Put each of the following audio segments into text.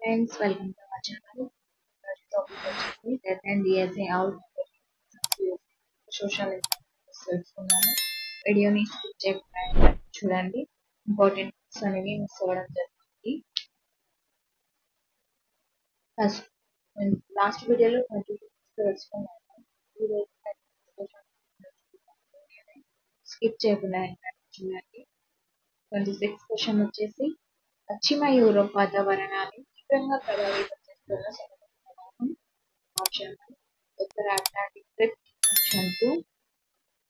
Friends, welcome to our channel. The topic వచ్చేసి death and DSA out social తెలుసుకున్నాము. వీడియోని skip చేయకుండా చూడండి. ఇంపార్టెంట్ అనేవి మిస్ అవ్వడం జరుగుతుంది. ఫస్ట్ లాస్ట్ వీడియోలో 26 తెలుసుకున్నాము. స్కిప్ చేయకుండా చూడండి. 26 క్వశ్చన్ వచ్చేసి పశ్చిమ యూరోప్ వాతావరణాన్ని తీవ్రంగా ప్రభావితం చేస్తున్న సముద్ర ప్రవాహం. ఆప్షన్ 1 ఉత్తర Atlantic drift. Option 2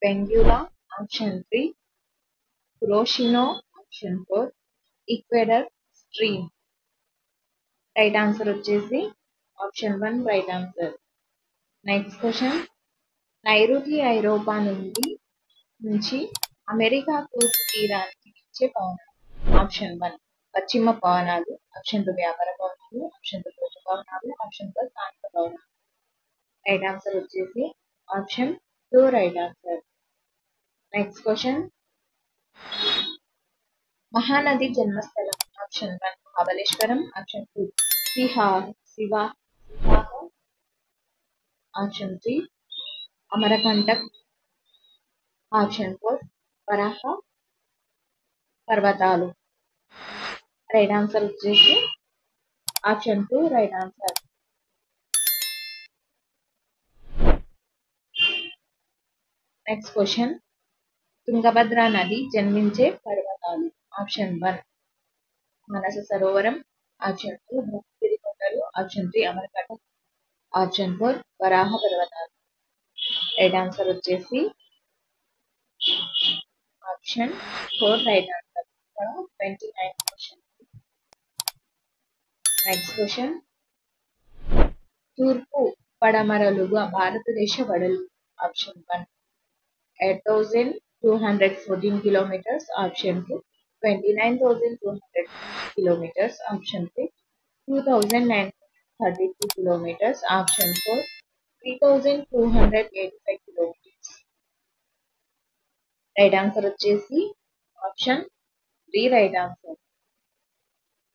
Benguela. Option 3 Kuroshio. Option 4 Ecuador stream. Right answer వచ్చేసి option 1 right answer. Next question నైరుతి ఐరోపా నుంచి అమెరికా తూర్పు తీరానికి వీచే పవనాలు. ఆప్షన్ 1 పశ్చిమ పవనాలు. ఆప్షన్ 2 వ్యాపార పవనాలు. ఆప్షన్ 3 ఋతు పవనాలు. ఆప్షన్ 4 స్థానిక పవనాలు. రైట్ ఆన్సర్ వచ్చేసి option 2 right answer. Next question Mahanadi జన్మస్థలం. Option 1 Mahabaleshwaram. Option 2 Shiva. Option 3 Amarkantak. Option 4 Varaha పర్వతాలు. రైట్ ఆన్సర్ వచ్చేసి option 2 right answer. Next question Tungabhadra నది జన్మించే పర్వతాలు. ఆప్షన్ 1 మానస సరోవరం. ఆప్షన్ 2 బ్రహ్మగిరి కొండలు. ఆప్షన్ 3 అమరకంటక్. ఆప్షన్ 4 వరాహ పర్వతాలు. రైట్ ఆన్సర్ వచ్చేసి option 4 right answer. 29 question. Next question తూర్పు పడమరలుగా భారతదేశ వెడల్పు. Option 1 8,214 kilometers. Option 2 29,200 kilometers. Option 3 2,932 kilometers. Option 4 3,285 kilometers. Right answer వచ్చేసి option 3 right answer.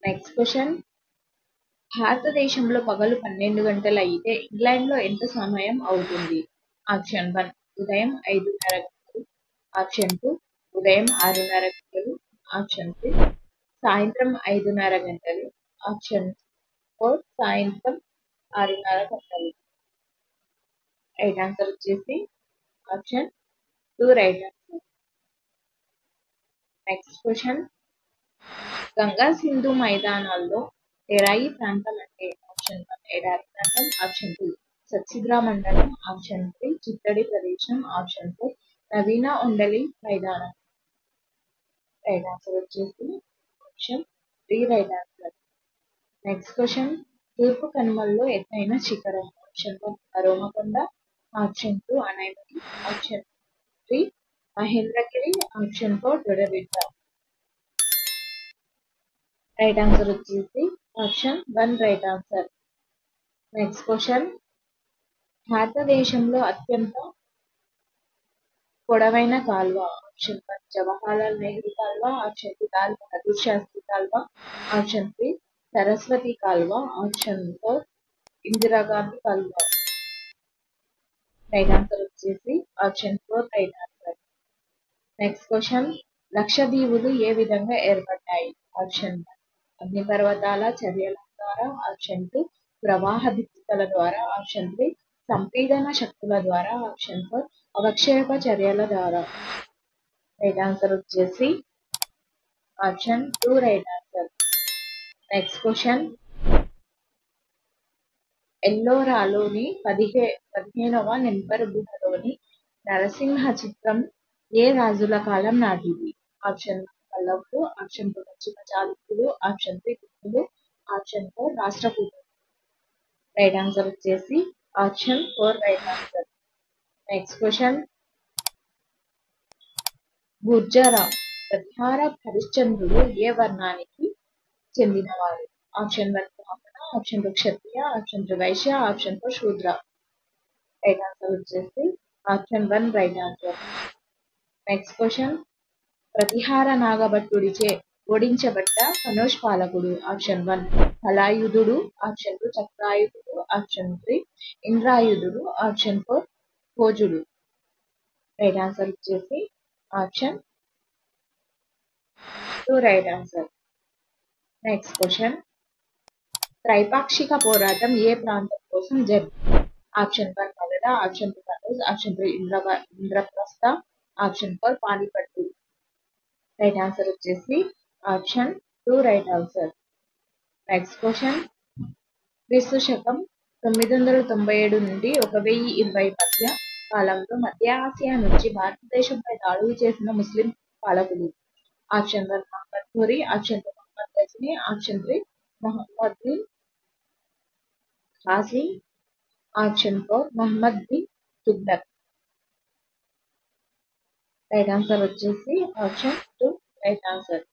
Next question భారతదేశంలో పగలు 12 గంటలు అయితే ఇంగ్లాండ్లో ఎంత సమయం అవుతుంది. ఆప్షన్ 1 ఉదయం 5:30 గంటలు. ఆప్షన్ 2 ఉదయం 6:30 గంటలు. ఆప్షన్ 3 సాయంత్రం 5:30 గంటలు. ఆప్షన్ 4 సాయంత్రం 6:30 గంటలు. రైట్ ఆన్సర్ వచ్చేసి option 2 right answer. Next question Ganga Sindhu మైదానాల్లో ఎడారి ప్రాంతం అంటే. ఆప్షన్ 1 ఎడారి ప్రాంతం. ఆప్షన్ 2 సత్సిద్రా మండలం. ఆప్షన్ 3 చిత్తడి ప్రదేశం. ఆప్షన్ 4 నవీన ఉండలి మైదానం. రైట్ ఆన్సర్ వచ్చేసి option 3 right answer. Next question తూర్పు కనుమల్లో ఎత్తైన శిఖరం. Option 1 Armakonda. Option 2 Anaimudi. Option 3 Mahendragiri. Option 4 Doddabetta. Right answer వచ్చేసి option 1 right answer. Next question భారతదేశంలో అత్యంత పొడవైన కాల్వ. ఆప్షన్ 1 జవహర్లాల్ నెహ్రూ కాల్వ. ఆప్షన్ 2 లాల్ బహదూర్ శాస్త్రి కాల్వ. ఆప్షన్ 3 సరస్వతి కాల్వ. ఆప్షన్ 4 ఇందిరాగాంధీ కాల్వ. రైట్ ఆన్సర్ వచ్చేసి option 4 right answer. Next question లక్షద్వీపులు ఏ విధంగా ఏర్పడ్డాయి. ఆప్షన్ 1 అగ్నిపర్వతాల చర్యల ద్వారా. ఆప్షన్ 2 ప్రవాహ దిక్సూచుల ద్వారా. ఆప్షన్ 3 సంపీడన శక్తుల ద్వారా. ఆప్షన్ 4 అవక్షేప చర్యల ద్వారా. రైట్ ఆన్సర్ వచ్చేసి option 2 right answer. Next question ఎల్లోరాలోని 15వ నెంబర్ గుహలోని నరసింహ చిత్రం ఏ రాజుల కాలం నాటిది. ఆప్షన్ 1 పల్లవులు. ఆప్షన్ 2 పశ్చిమ చాళుక్యులు. ఆప్షన్ 3 గుప్తులు. ఆప్షన్ 4 రాష్ట్రకూటులు. రైట్ ఆన్సర్ వచ్చేసి option 4 right answer. Next question Gurjara Pratihara హరిశ్చంద్రుడు ఏ వర్ణానికి చెందినవాడు. ఆప్షన్ 1 బ్రాహ్మణ. ఆప్షన్ 2 క్షత్రియ. ఆప్షన్ 3 వైశ్య. ఆప్షన్ 4 శూద్ర. రైట్ ఆన్సర్ వచ్చేసి option 1 right answer. Next question Pratihara నాగభట్టుడిచే ఓడించబడ్డ కనౌజ్ పాలకుడు. ఆప్షన్ 1 హలాయుధుడు. ఆప్షన్ 2 చక్రాయుధుడు. ఆప్షన్ 3 ఇంద్రాయుధుడు. ఆప్షన్ 4 భోజుడు. రైట్ ఆన్సర్ వచ్చేసి option 2 right answer. Next question, త్రైపాక్షిక పోరాటం ఏ ప్రాంతం కోసం జరిగింది? Option 1 Magadha. Option 2 Kannauj. Option 3 Indraprastha. Option 4 Panipat. Right answer వచ్చేసి option 2 right answer. Next question, క్రీస్తు శకం 997 నుండి 1020 మధ్య కాలంలో మధ్య ఆసియా నుంచి భారతదేశంపై దాడులు చేసిన ముస్లిం పాలకులు. Option 1 Mohammad Ghori. Option 2 Mohammad Ghazni. Option 3 Mohammad bin Qasim. Option 4 Mohammad bin Tughlaq. Right answer వచ్చేసి option 2 right answer.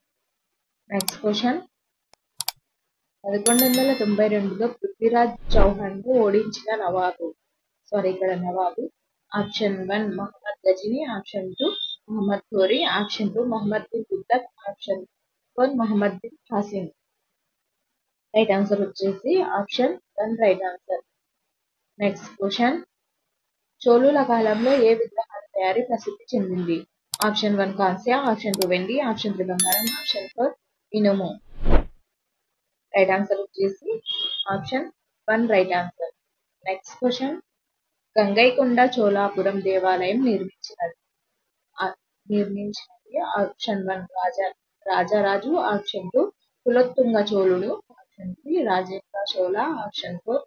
Next question, 1192లో పృథ్వీరాజ్ చౌహాన్ ను ఓడించిన నవాబు. Option 1 Mohammad Ghazni. Option 2 Mohammad Ghori. Option 2 Mohammad bin Tughlaq. Option 4 Mohammad bin Qasim. Right answer వచ్చేసి option 1 right answer. Next question, చోళుల కాలంలో ఏ విగ్రహాల తయారీ ప్రసిద్ధి చెందింది? ఆప్షన్ 1 కాంస్య. ఆప్షన్ 2 వెండి. ఆప్షన్ 3 బంగారం. ఆప్షన్ 4 ఇనుము. రైట్ ఆన్సర్ వచ్చేసి option 1 right answer. Next question, Gangaikonda Cholapuram దేవాలయం నిర్మించినది. ఆప్షన్ 1 రాజారాజు. ఆప్షన్ 2 కులోత్తుంగ చోళుడు. ఆప్షన్ 3 రాజేంద్ర చోళ. ఆప్షన్ 4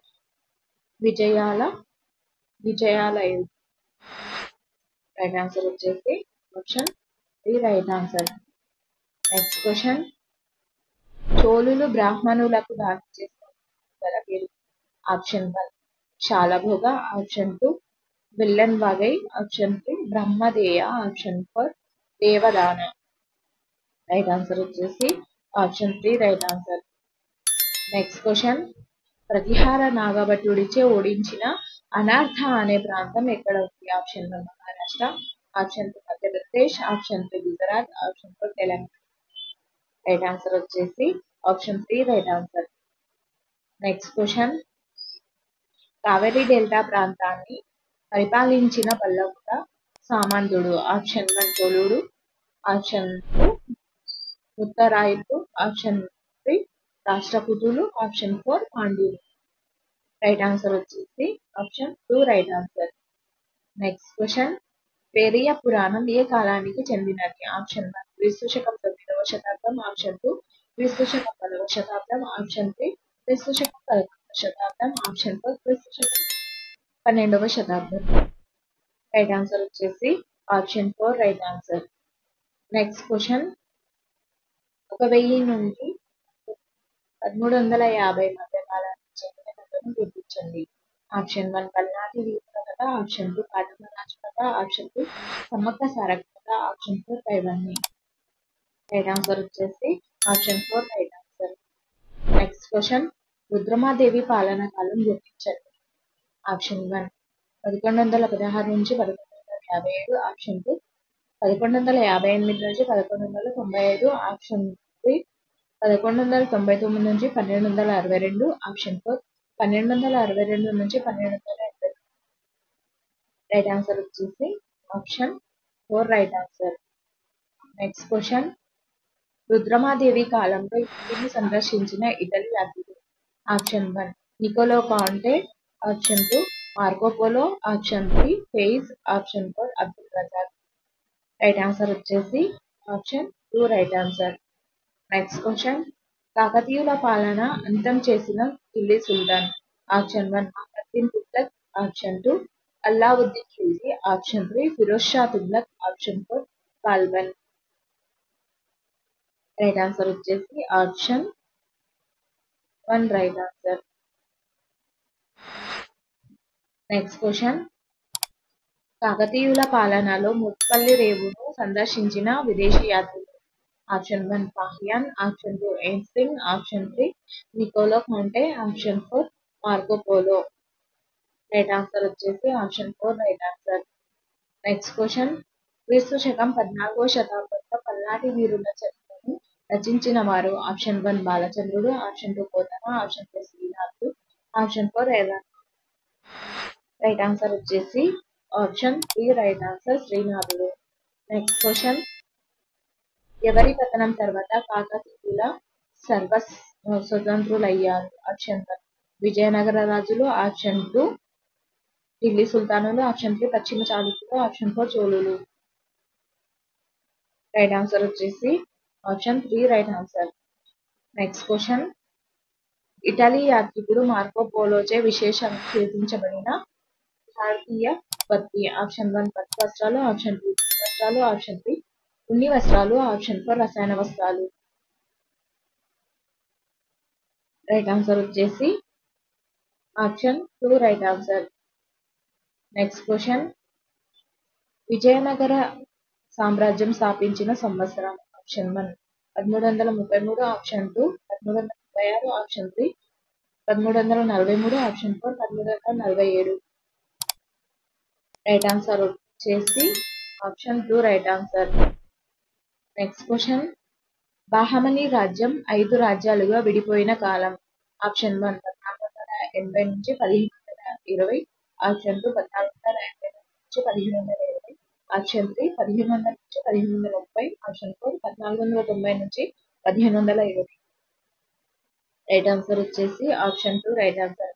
విజయాలయుడు. రైట్ ఆన్సర్ వచ్చేసి option 3 right answer. Next question, చోళులు బ్రాహ్మణులకు దానం చేసిన గల పేరు. ఆప్షన్ 1 శాలభోగ. ఆప్షన్ 2 విల్లన్ వగై. ఆప్షన్ 3 బ్రహ్మదేయ. ఆప్షన్ 4 దేవదాన. రైట్ ఆన్సర్ వచ్చేసి option 3 right answer. Next question, Pratihara నాగభటుడిచే ఓడించిన అనార్థ అనే ప్రాంతం ఎక్కడ ఉంది? Option 1 Maharashtra. Option 2 Madhya Pradesh. Option 3 Gujarat. Option 4 Telangana. Right answer వచ్చేసి option 3 right answer. Next question, Kaveri delta ప్రాంతాన్ని పరిపాలించిన పల్లవుల సామంతుడు. Option 1 చోళుడు. Option 2 ఉత్తరాయిలు. Option 3 రాష్ట్రకూటులు. Option 4 పాండ్యులు. Right answer వచ్చేసి option 2 right answer. Next question, పేరియ పురాణం ఏ కాలానికి చెందినది? ఆప్షన్ 1 క్రీస్తు శకం 9వ శతాబ్దం. ఆప్షన్ 2 క్రీస్తు శకం 10వ శతాబ్దం. ఆప్షన్ 3 క్రీస్తు శకం 11వ శతాబ్దం. ఆప్షన్ 4 క్రీస్తు శకం 12వ శతాబ్దం. రైట్ ఆన్సర్ వచ్చేసి option 4 right answer. Next question, 1000 నుండి 1350 మధ్య కాలానికి చెందిన కథను గుర్తించండి. ఆప్షన్ 1 పల్నాటి వీరుల కథ. ఆప్షన్ 2 కాటమరాజు కథ. ఆప్షన్ 2 సమ్మక్క సారక్క కథ. ఆప్షన్ 4 కైవన్నీ. రైట్ ఆన్సర్ వచ్చేసి option 4 right answer. Next question, Rudramadevi పాలన కాలం గుర్తించండి. ఆప్షన్ 1 1116 నుంచి 1157. ఆప్షన్ 2 1158 నుంచి 1195. ఆప్షన్ 3 1199 నుంచి 1262. ఆప్షన్ 4 1262 నుంచి 1280. రైట్ ఆన్సర్ వచ్చేసి option 4 right answer. Next question, Rudramadevi కాలంలో ఇంటిని సందర్శించిన ఇటలీ యాత్రికుడు. Option 1 Niccolo Conti. Option 2 Marco Polo. Option 3 ఫెయిజ్. Option 4 Abdul Razzaq. Right answer వచ్చేసి option 2 right answer. Next question, కాకతీయుల పాలన అంతం చేసిన ఢిల్లీ సుల్తాన్. Option 1 Mohammad bin Tughlaq. Option 2 Alauddin Khilji. Option 3 Firoz Shah Tughlaq. Option 4 కాల్బన్. రైట్ ఆన్సర్ వచ్చేసి option 1 right answer. Next question, కాకతీయుల పాలనలో ముత్పల్లి రేవును సందర్శించిన విదేశీ యాత్రికుడు. Option 1 Fahien. ఆప్షన్ 2 ఎయిన్స్టింగ్. Option 3 Niccolo Conti. Option 4 Marco Polo. Right answer వచ్చేసి option 4 right answer. Next question, క్రీస్తు శకం 14వ శతాబ్దంలో పల్నాటి వీరుల చరిత్రను రచించిన వారు ఆప్షన్ 1 బాలచంద్రుడు, ఆప్షన్ 2 పోతన, ఆప్షన్ 3 శ్రీనాథుడు, ఆప్షన్ 4 రేవణ. రైట్ ఆన్సర్ వచ్చేసి ఆప్షన్ 3 రైట్ ఆన్సర్ శ్రీనాథుడు. నెక్స్ట్ క్వశ్చన్, ఎవరి పతనం తర్వాత కాకతీయుల స్వతంత్రులయ్యారు? ఆప్షన్ 1 విజయనగర రాజులు, ఆప్షన్ 2 ఢిల్లీ సుల్తానులు, ఆప్షన్ 3 పశ్చిమ చాళుక్యులు, ఆప్షన్ 4 చోళులు. రైట్ ఆన్సర్ వచ్చేసి option 3 right answer. Next question, Italy యాత్రికుడు మార్కో పోలోచే విశేషంగా కీర్తించబడిన భారతీయ ఉత్పత్తి? ఆప్షన్ 1 పట్టు వస్త్రాలు, ఆప్షన్ 2 వస్త్రాలు, ఆప్షన్ 3 ఉన్ని వస్త్రాలు, ఆప్షన్ 4 రసాయన వస్త్రాలు. రైట్ ఆన్సర్ వచ్చేసి option 2 right answer. Next question, Vijayanagara సామ్రాజ్యం స్థాపించిన సంవత్సరం? Option 1 1333, option 2 1336, option 3 1343, option 4 1347. Right answer వచ్చేసి option 2 right answer. Next question, Bahmani రాజ్యం 5 రాజ్యాలుగా విడిపోయిన కాలం? ఆప్షన్ 1 1480 నుంచి 1520, ఆప్షన్ 2 1480 నుంచి 1520, ఆప్షన్ 3 1500 నుంచి 1530, ఆప్షన్ 4 1490 నుంచి 1520. రైట్ ఆన్సర్ వచ్చేసి option 2 right answer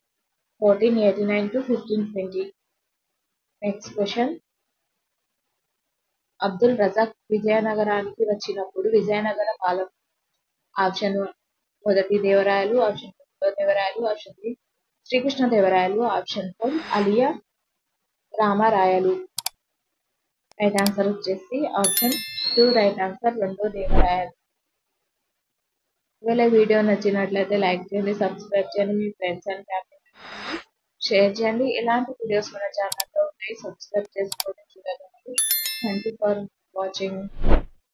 1489 to 1520. Next question, Abdul Razzaq విజయనగరానికి వచ్చినప్పుడు విజయనగర పాలన? ఆప్షన్ 1 మొదటి దేవరాయలు, ఆప్షన్ 2 రెండో Devarayalu, option 3 Srikrishnadevarayalu, option 4 Alia Ramarayalu. Right answer వచ్చేసి ఆప్షన్ 2 రైట్ ఆన్సర్ రెండో దేవరాయలు. ఒకవేళ వీడియో నచ్చినట్లయితే లైక్ చేయండి, సబ్స్క్రైబ్ చేయండి, మీ ఫ్రెండ్స్ అండ్ ఫ్యామిలీ షేర్ చేయండి. ఇలాంటి వీడియోస్ మన ఛానల్లో ఉన్నాయి, సబ్స్క్రైబ్ చేసుకోండి, చూడండి. Thank you for watching.